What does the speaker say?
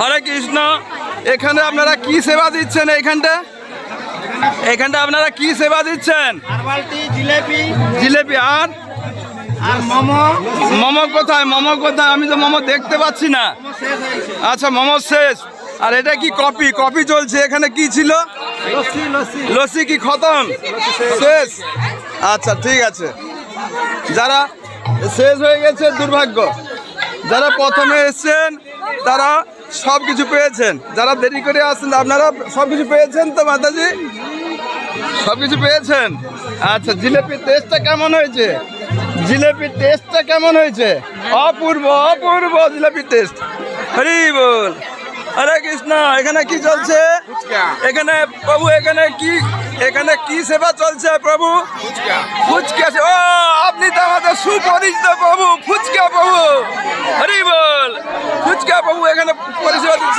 হরে কৃষ্ণ। এখানে আপনারা কি সেবা দিচ্ছেন? এখানটা আপনারা কি সেবা দিচ্ছেন? জিলেপি জিলেপি আর মোমো। মোমো কোথায়? আমি তো মোমো দেখতে পাচ্ছি না। আচ্ছা, মোমো শেষ। আর এটা কি কফি চলছে? এখানে কি ছিল? লস্যি কি খতম? শেষ। আচ্ছা, ঠিক আছে। যারা শেষ হয়ে গেছে দুর্ভাগ্য, যারা প্রথমে এসছেন তারা সব কিছু পেয়েছেন, যারা দেরি করে আসছেন আপনারা সব কিছু পেয়েছেন তো মাতাজি? সব কিছু পেয়েছেন। আচ্ছা, জিলেপির টেস্টটা কেমন হয়েছে? অপূর্ব জিলেপির টেস্ট। হরি বল। হরে কৃষ্ণ। এখানে কি চলছে? এখানে প্রভু এখানে কি সেবা চলছে প্রভু? ফুচকা। ও, আপনি তো আমাদের সুপরিচিত প্রভু, ফুচকা প্রভু। হরি বল। ফুচকা প্রভু এখানে পরিষেবা দিচ্ছেন।